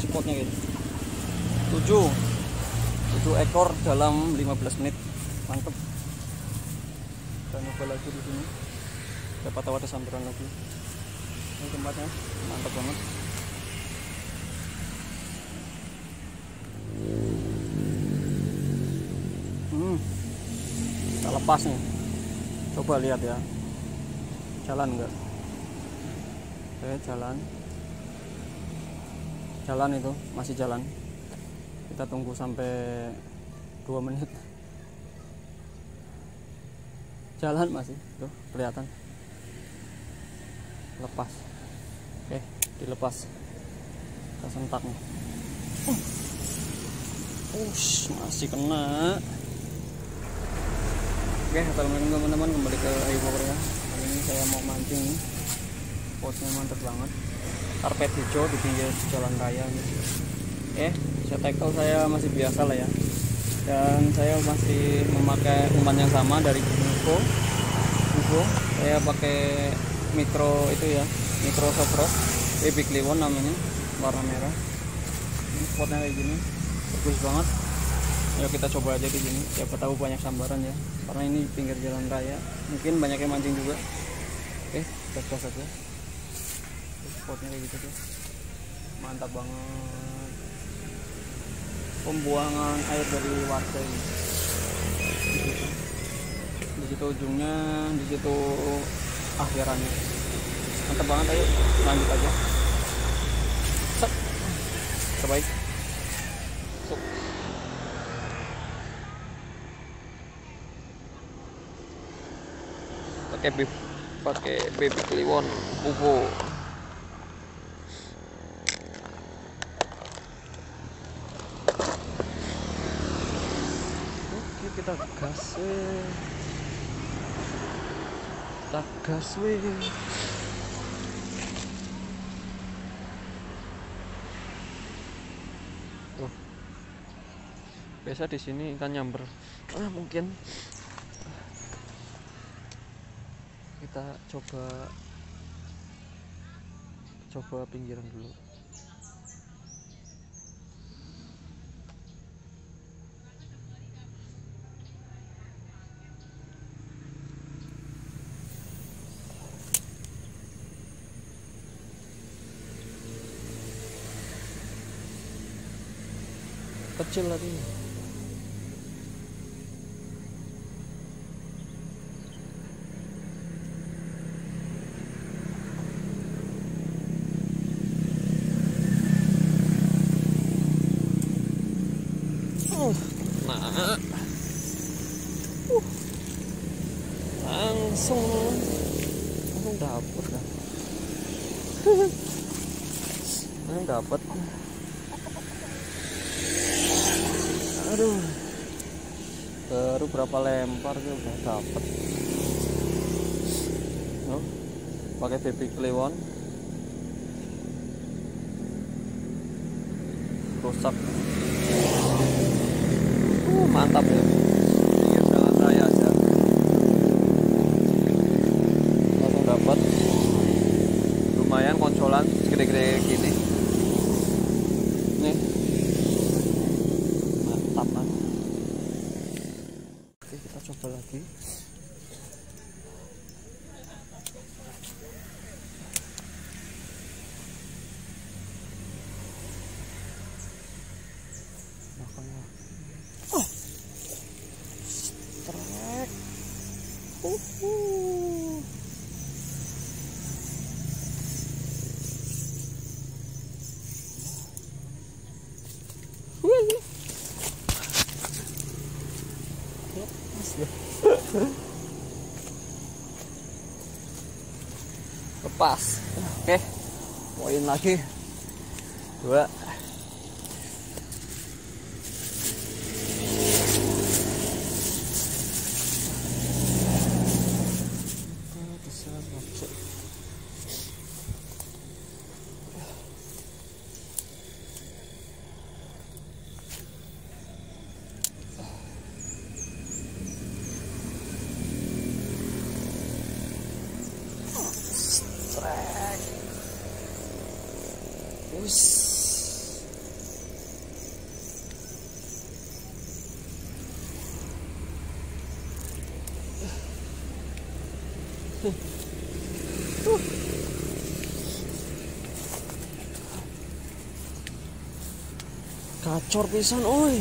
spotnya gitu. 7 ekor dalam 15 menit. Mantep. Kita nyoba lagi di sini. Siapa tahu ada sambaran lagi. Ini tempatnya mantap banget. Kita lepas nih. Coba lihat ya. Jalan enggak? Oke, jalan itu masih jalan. Kita tunggu sampai 2 menit. Jalan masih tuh kelihatan. Lepas. Oke, dilepas. Kita sentak nih. Masih kena. Oke, assalamualaikum teman-teman, kembali ke Ayu Power ya. Hari ini saya mau mancing. Spotnya mantap banget. Karpet hijau di pinggir jalan raya ini. Saya tackle saya masih biasa lah ya. Dan saya masih memakai umpan yang sama dari Info. Saya pakai mikro itu ya, mikro soft Baby Kliwon namanya, warna merah. Ini spotnya kayak gini, bagus banget. Ayo kita coba aja di sini, siapa tahu banyak sambaran ya. Karena ini pinggir jalan raya, mungkin banyak yang mancing juga. Oke, kita gas aja. Spotnya kayak gitu tuh, mantap banget. Pembuangan air dari warga ini. Di situ ujungnya, di situ akhirannya. Mantap banget, ayo lanjut aja. Set. Terbaik. Pakai Baby Kliwon UFO. Oke, kita gas weh. Biasa di sini ikan nyamber. Mungkin kita coba pinggiran dulu. Kecil lagi. langsung dapet kan. Langsung dapet. Aduh, baru berapa lempar dia udah dapet. Pakai Baby Kliwon. Rusak. Mantap ya. Jalan raya aja. Langsung dapat. Lumayan konsolan segede-gede gini. Nih. Mantap kan. Oke, kita coba lagi. Lepas. Oke, poin lagi 2. Gacor pisan oi.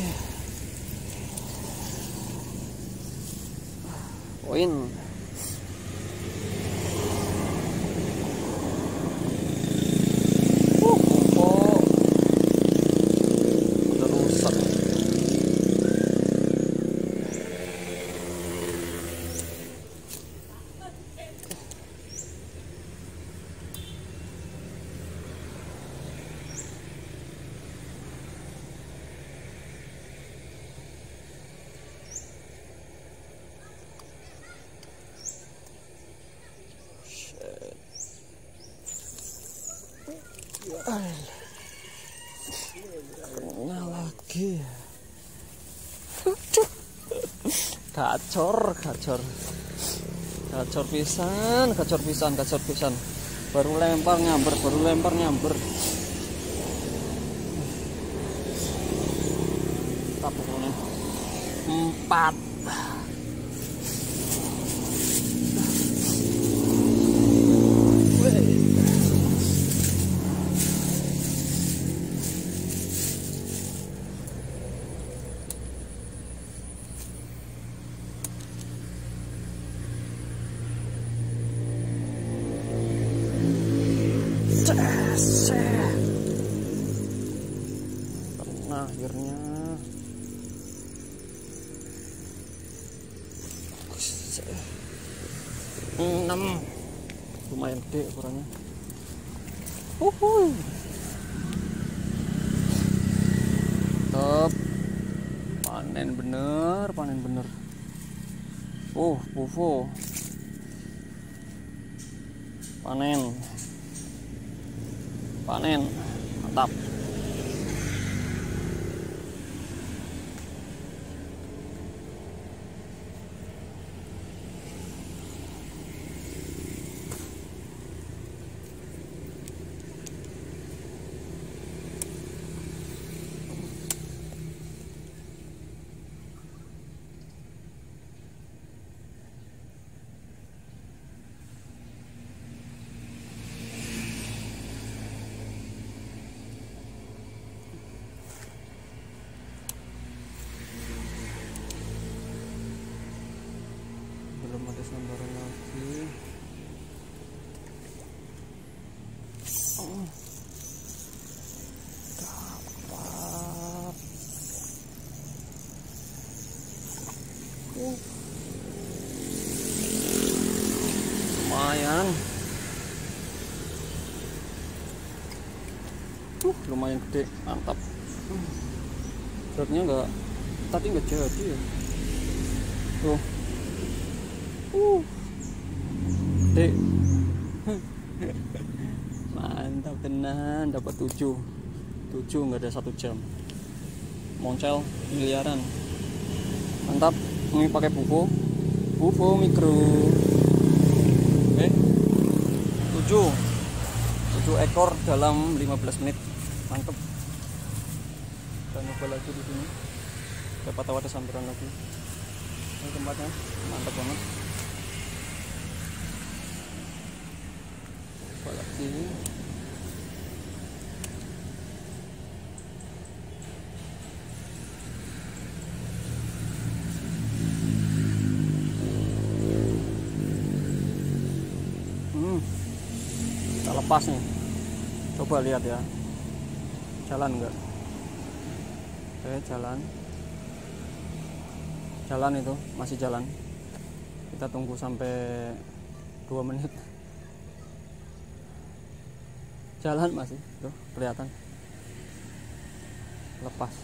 Poin. Udah rusak. Kena lagi. Gacor pisan. Baru lempar nyamber. Tak pukulnya 4. Kena akhirnya. 6. Lumayan gede ukurannya. Top. Panen bener. Bufo. Panen. Mantap. Belum ada sambaran lagi. Dapat. Lumayan. Lumayan gede, mantap. Beratnya tadi nggak jadi ya. Tuh. Gede. Mantap tenan, dapat 7 nggak ada 1 jam. Moncel miliaran. Mantap. Ini pakai bufo mikro. Oke. 7 ekor dalam 15 menit. Mantap. Kita nyoba lagi di sini. Siapa tahu ada sambaran lagi. Ini tempatnya mantap banget. Coba lagi. Kita lepas nih. Coba lihat ya. Jalan enggak? Oke, jalan itu masih jalan. Kita tunggu sampai 2 menit. Jalan masih tuh kelihatan. Lepas.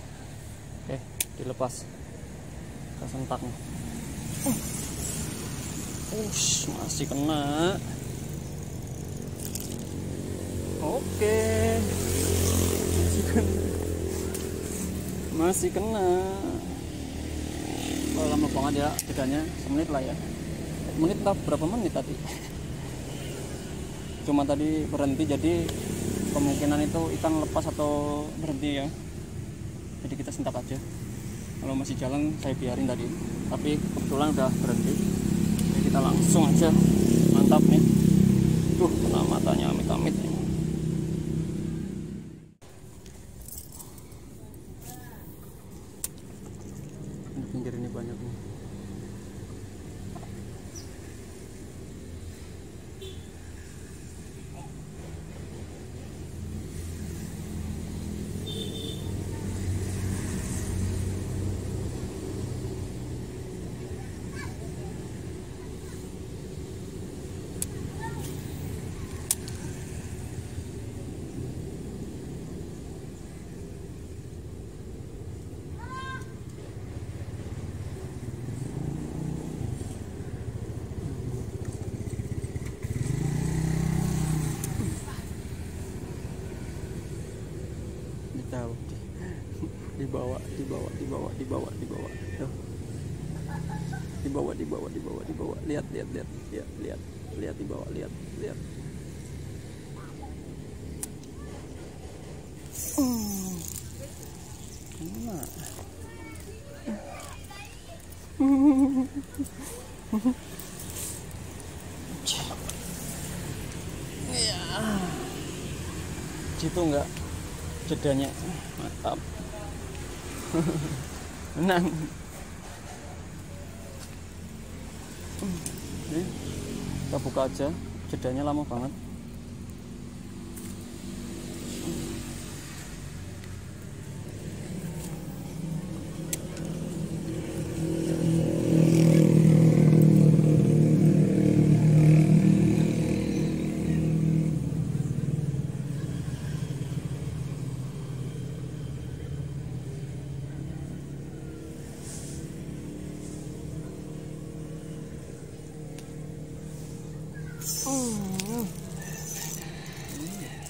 Oke, dilepas. Kita sentak nih. Masih kena. Oke. Masih kena. Lama banget ya bedanya, semenit lah ya. Menit entah berapa menit tadi. Cuma tadi berhenti, jadi kemungkinan itu ikan lepas atau berhenti ya. Jadi kita sentak aja. Kalau masih jalan saya biarin tadi, tapi kebetulan udah berhenti. Jadi kita langsung aja. Mantap. Duh, kena matanya amit-amit. Di pinggir ini banyak nih. Tahu dibawa Tuh. dibawa lihat dibawa lihat mana ya situ enggak jedanya mantap. Menang. Kita buka aja, jedanya lama banget.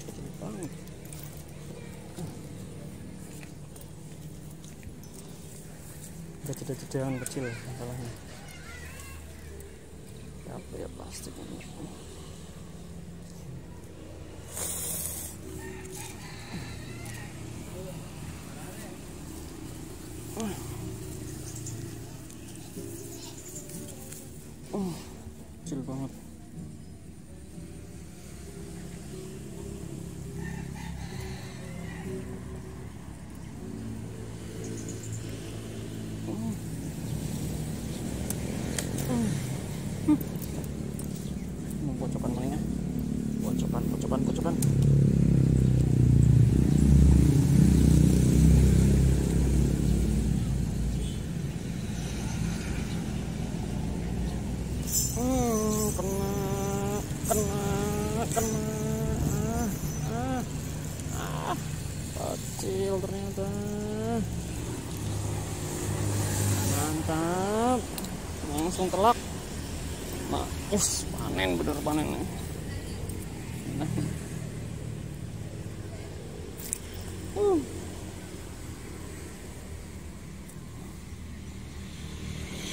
Kecil banget. Ada jeda-jedaan kecil masalahnya. Apa ya plastik ini? Kecil banget. Pocokan mainnya, pocokan. Kecil ternyata. Mantap, langsung telak. Panen, bener panen.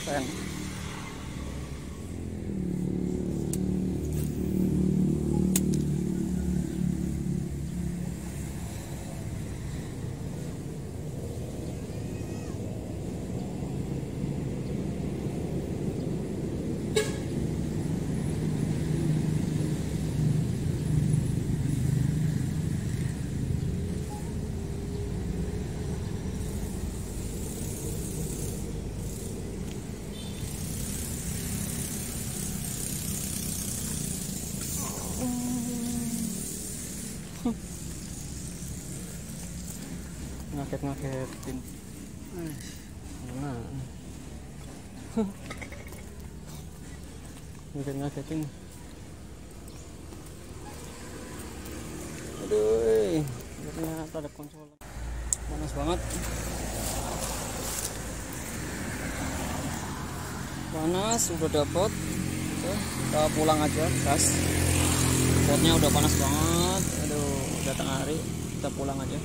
Keren. Ngagetin mana ngagetin. Aduh, ternyata ada konsol. Panas banget, panas. Udah dapet, kita pulang aja gas. Potnya udah panas banget. Aduh, datang hari, kita pulang aja.